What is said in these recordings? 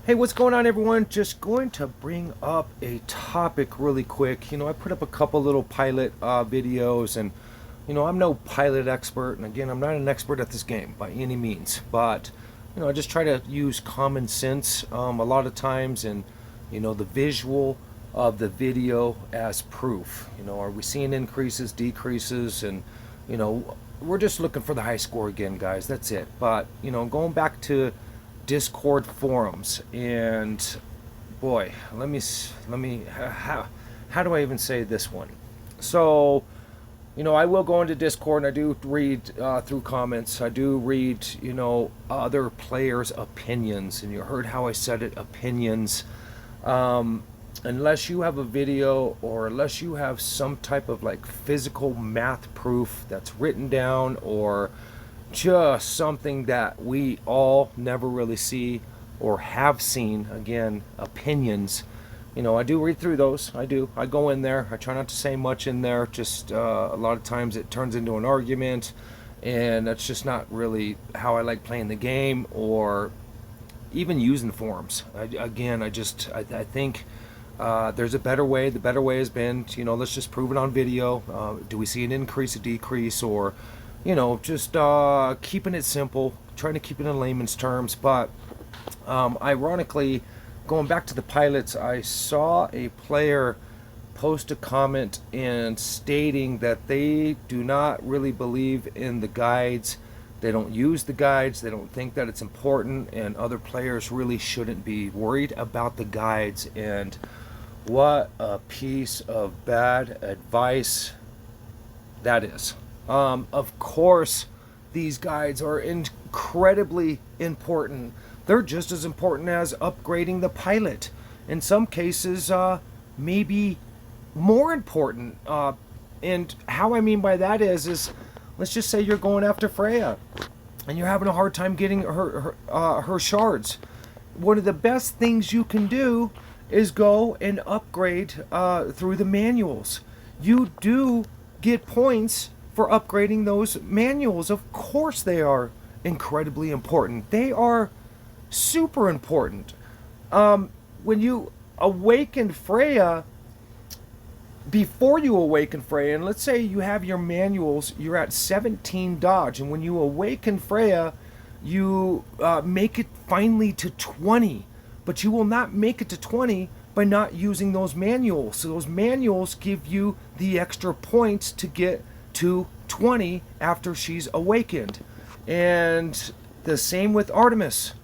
Hey, what's going on, everyone? Just going to bring up a topic really quick. I put up a couple little pilot videos, and I'm no pilot expert, and again, I'm not an expert at this game by any means, but I just try to use common sense a lot of times, and the visual of the video as proof. Are we seeing increases, decreases, and we're just looking for the high score again, guys. That's it. But going back to Discord forums, and boy, how do I even say this one? So, I will go into Discord, and I do read through comments. I do read, other players' opinions, and you heard how I said it, opinions. Unless you have a video, or unless you have some type of like physical math proof that's written down, or just something that we all never really see or have seen, again, opinions. I do read through those. I go in there. I try not to say much in there. Just a lot of times it turns into an argument, and that's just not really how I like playing the game, or even using forums. I think there's a better way. The better way has been, let's just prove it on video. Do we see an increase, a decrease, or just keeping it simple, trying to keep it in layman's terms. But ironically, going back to the pilots, I saw a player post a comment and stating that they do not really believe in the guides. They don't use the guides. They don't think that it's important, and other players really shouldn't be worried about the guides. And what a piece of bad advice that is. Of course, these guides are incredibly important. They're just as important as upgrading the pilot. In some cases, maybe more important. And how I mean by that is let's just say you're going after Freya, and you're having a hard time getting her shards. One of the best things you can do is go and upgrade through the manuals. You do get points for upgrading those manuals. Of course they are incredibly important. They are super important. When you awaken Freya, before you awaken Freya, and let's say you have your manuals, you're at 17 dodge, and when you awaken Freya, you make it finally to 20, but you will not make it to 20 by not using those manuals. So those manuals give you the extra points to get to 20 after she's awakened. And the same with Artemis.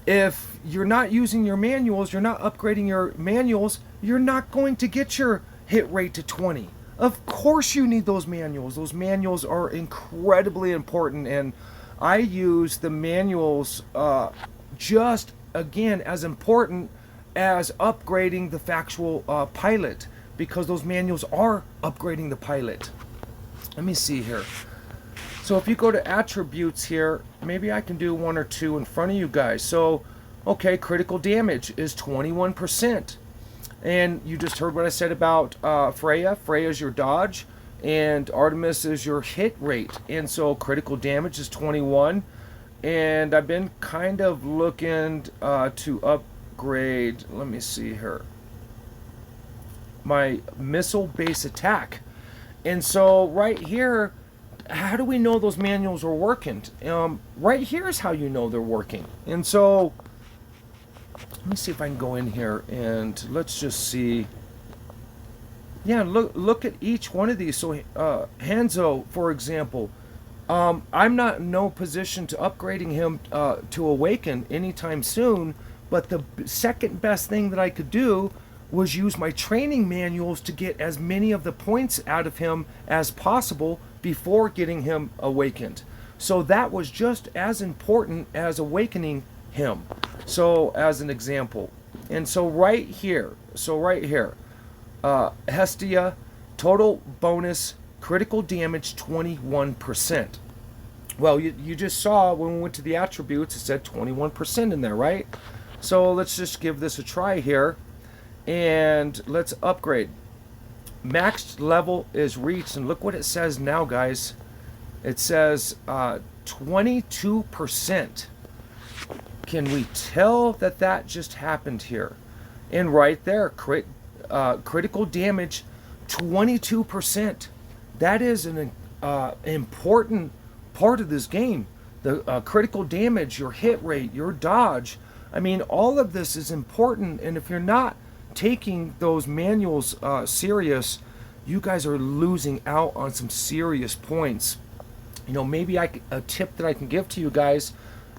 If you're not using your manuals, you're not upgrading your manuals, you're not going to get your hit rate to 20. Of course you need those manuals. Those manuals are incredibly important, and I use the manuals just, again, as important as upgrading the factual pilot, because those manuals are upgrading the pilot. Let me see here. So if you go to attributes here, maybe I can do one or two in front of you guys. So, okay, critical damage is 21%. And you just heard what I said about Freya. Freya is your dodge, and Artemis is your hit rate. And so critical damage is 21. And I've been kind of looking to upgrade, let me see here, my missile base attack. And so right here, how do we know those manuals are working? Right here is how you know they're working. And so let me see if I can go in here and let's just see. Yeah, look at each one of these. So Hanzo, for example, I'm not in no position to upgrading him to awaken anytime soon, but the second best thing that I could do was use my training manuals to get as many of the points out of him as possible before getting him awakened. So that was just as important as awakening him. So as an example. And so right here, Hestia, total bonus, critical damage 21%. Well, you just saw when we went to the attributes, it said 21% in there, right? So let's just give this a try here. And let's upgrade. Maxed level is reached, and look what it says now, guys. It says 22%. can we tell that that just happened here? And right there, critical damage, 22%. That is an important part of this game. The critical damage, your hit rate, your dodge. I mean, all of this is important. And if you're not taking those manuals serious, you guys are losing out on some serious points. You know, maybe a tip that I can give to you guys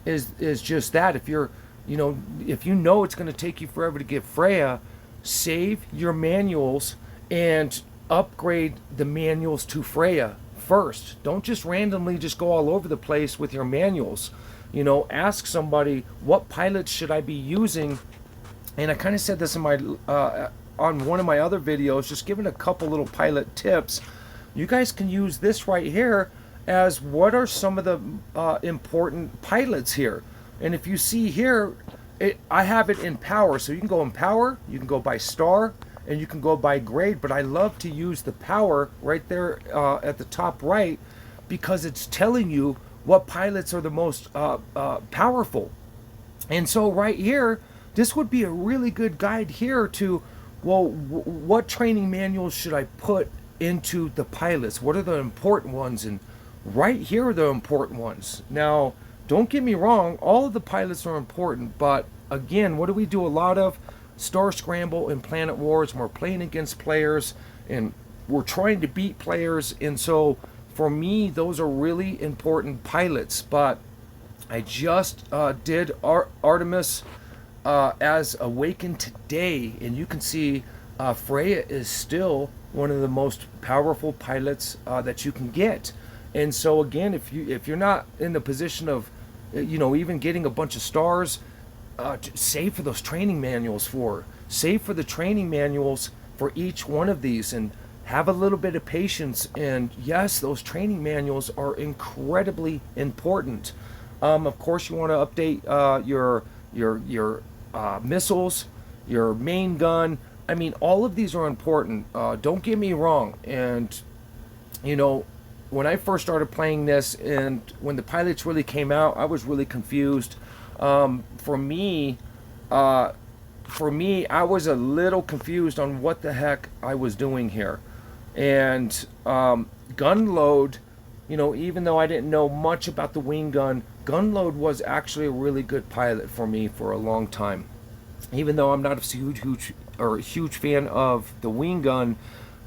is just that. If you're, if you know it's going to take you forever to get Freya, save your manuals and upgrade the manuals to Freya first. Don't just randomly just go all over the place with your manuals. You know, ask somebody, what pilots should I be using? And I kind of said this in my on one of my other videos, just giving a couple little pilot tips. You guys can use this right here as what are some of the important pilots here. And if you see here, I have it in power. So you can go in power, you can go by star, and you can go by grade. But I love to use the power right there at the top right, because it's telling you what pilots are the most powerful. And so right here, this would be a really good guide here to, well, what training manuals should I put into the pilots? What are the important ones? And right here are the important ones. Now, don't get me wrong, all of the pilots are important, but again, what do we do a lot of? Star Scramble and Planet Wars, and we're playing against players, and we're trying to beat players, and so for me, those are really important pilots. But I just did Artemis as Awakened today, and you can see Freya is still one of the most powerful pilots that you can get. And so again, if you're not in the position of, even getting a bunch of stars, save for those training manuals save for the training manuals for each one of these, and have a little bit of patience. And yes, those training manuals are incredibly important. Of course, you want to update your missiles, your main gun. I mean, all of these are important. Don't get me wrong. And when I first started playing this, and when the pilots really came out, I was really confused. For me, I was a little confused on what the heck I was doing here. And Gunload, even though I didn't know much about the wing gun, Gunload was actually a really good pilot for me for a long time. Even though I'm not a huge fan of the wing gun,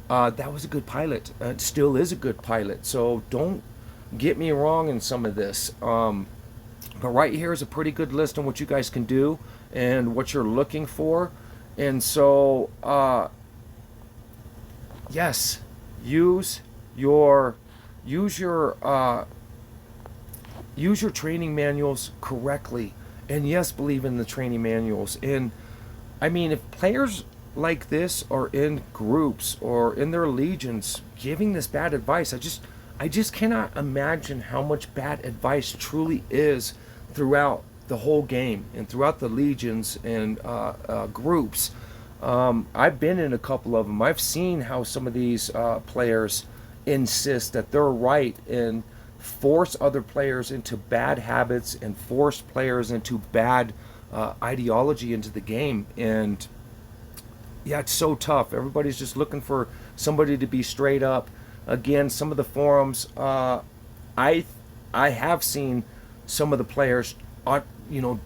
that was a good pilot. It still is a good pilot. So don't get me wrong in some of this. But right here is a pretty good list on what you guys can do and what you're looking for. And so, yes, use your training manuals correctly. And yes, believe in the training manuals. And I mean, if players like this are in groups or in their legions giving this bad advice, I just cannot imagine how much bad advice truly is throughout the whole game and throughout the legions and groups. I've been in a couple of them. I've seen how some of these players insist that they're right and force other players into bad habits and force players into bad ideology into the game. And yeah, it's so tough. Everybody's just looking for somebody to be straight up. Again, some of the forums, I have seen some of the players,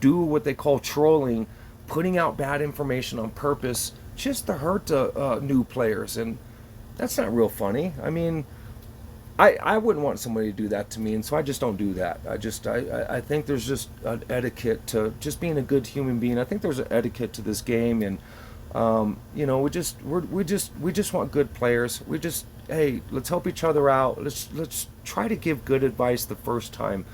do what they call trolling, putting out bad information on purpose just to hurt new players, and that's not real funny. I mean, I wouldn't want somebody to do that to me, and so I just don't do that. I think there's just an etiquette to just being a good human being. I think there's an etiquette to this game, and we just want good players. Hey, let's help each other out. Let's try to give good advice the first time.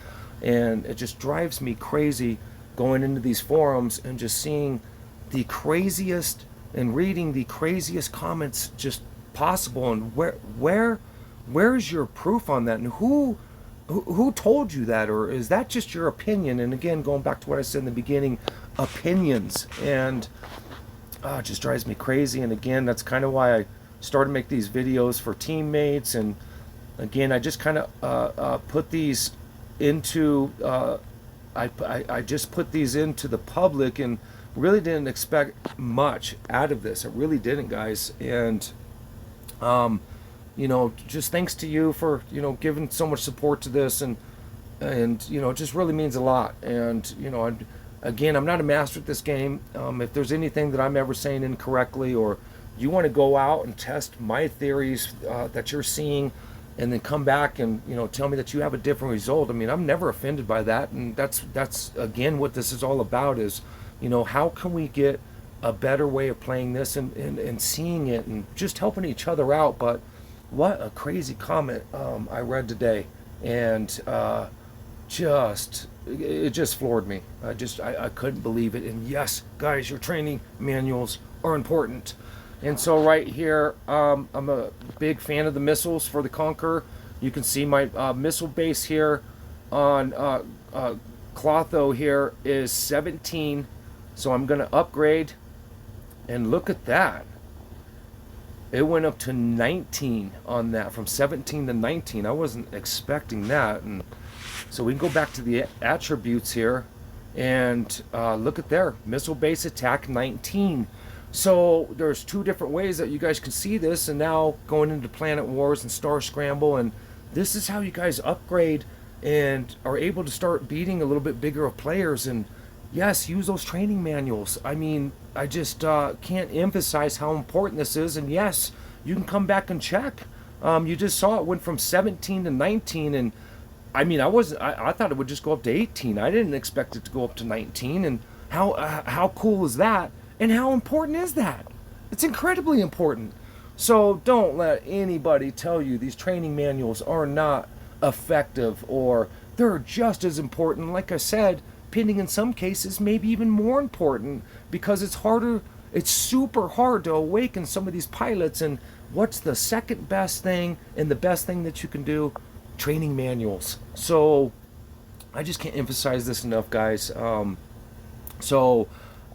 And it just drives me crazy going into these forums and just seeing the craziest and reading the craziest comments just possible. And where's your proof on that? And who told you that? Or is that just your opinion? And again, going back to what I said in the beginning, opinions. And it just drives me crazy. And again, that's kind of why I started to make these videos for teammates. And again, I just kind of put these into I just put these into the public and really didn't expect much out of this. I really didn't, guys. And just thanks to you for giving so much support to this, and it just really means a lot. And again, I'm not a master at this game. If there's anything that I'm ever saying incorrectly, or you want to go out and test my theories that you're seeing, and then come back and tell me that you have a different result, I mean, I'm never offended by that. And that's again what this is all about, is how can we get a better way of playing this, and seeing it, and just helping each other out. But what a crazy comment I read today, and it just floored me. I couldn't believe it. And yes, guys, your training manuals are important. And so right here, I'm a big fan of the missiles for the Conqueror. You can see my missile base here on Clotho here is 17. So I'm going to upgrade, and look at that. It went up to 19 on that, from 17 to 19. I wasn't expecting that. And so we can go back to the attributes here, and look at there, missile base attack 19. So there's two different ways that you guys can see this. And now going into Planet Wars and Star Scramble, and this is how you guys upgrade and are able to start beating a little bit bigger of players. And yes, use those training manuals. I mean, I just can't emphasize how important this is. And yes, you can come back and check. You just saw it went from 17 to 19, and I mean, I thought it would just go up to 18. I didn't expect it to go up to 19. And how cool is that? And how important is that? It's incredibly important. So don't let anybody tell you these training manuals are not effective, or they're just as important. Like I said, pinning in some cases maybe even more important, because it's super hard to awaken some of these pilots. And what's the second best thing and the best thing that you can do? Training manuals. So I just can't emphasize this enough, guys.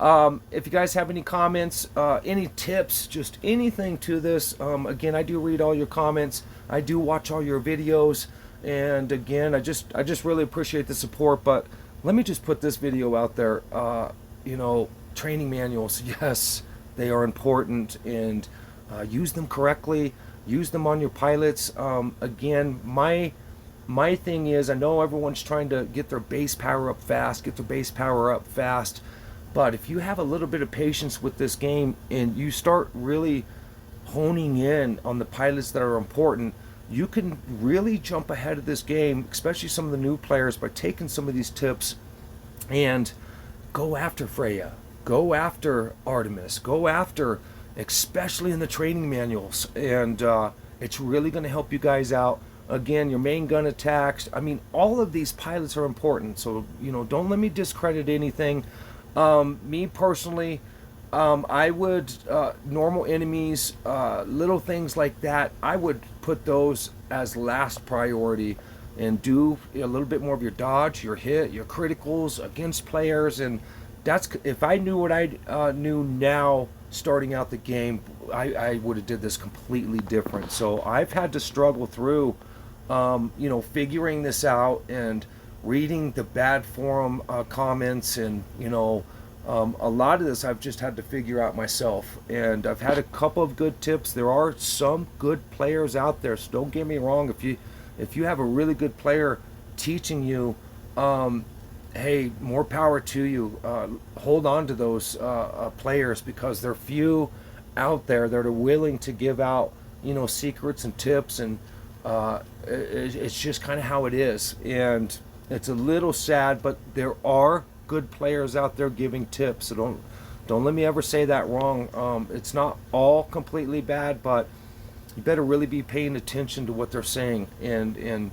If you guys have any comments, any tips, just anything to this, again, I do read all your comments. I do watch all your videos. And again, I just really appreciate the support. But let me just put this video out there. Training manuals, yes, they are important, and use them correctly. Use them on your pilots. Again, my thing is, I know everyone's trying to get their base power up fast, but if you have a little bit of patience with this game, and you start really honing in on the pilots that are important, you can really jump ahead of this game, especially some of the new players, by taking some of these tips and go after Freya, go after Artemis, go after, especially in the training manuals. And it's really going to help you guys out. Again, your main gun attacks, I mean, all of these pilots are important. So don't let me discredit anything. Me personally, I would normal enemies, little things like that, I would put those as last priority, and do a little bit more of your dodge, your hit, your criticals against players. And that's, if I knew what I knew now starting out the game, I would have did this completely different. So I've had to struggle through figuring this out, and reading the bad forum comments, and a lot of this I've just had to figure out myself. And I've had a couple of good tips. There are some good players out there, so don't get me wrong. If you have a really good player teaching you, hey, more power to you. Hold on to those players, because they're few out there that are willing to give out secrets and tips. And it's just kind of how it is. And it's a little sad, but there are good players out there giving tips. So don't let me ever say that wrong. It's not all completely bad, but you better really be paying attention to what they're saying. And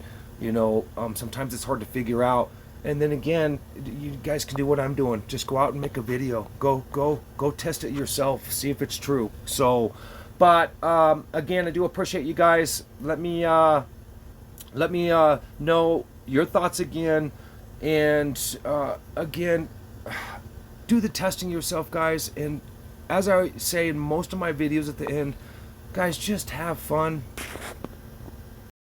sometimes it's hard to figure out. And then again, you guys can do what I'm doing. Just go out and make a video. Go test it yourself. See if it's true. So, but again, I do appreciate you guys. Let me know your thoughts again. And again, do the testing yourself, guys. And as I say in most of my videos at the end, guys, just have fun.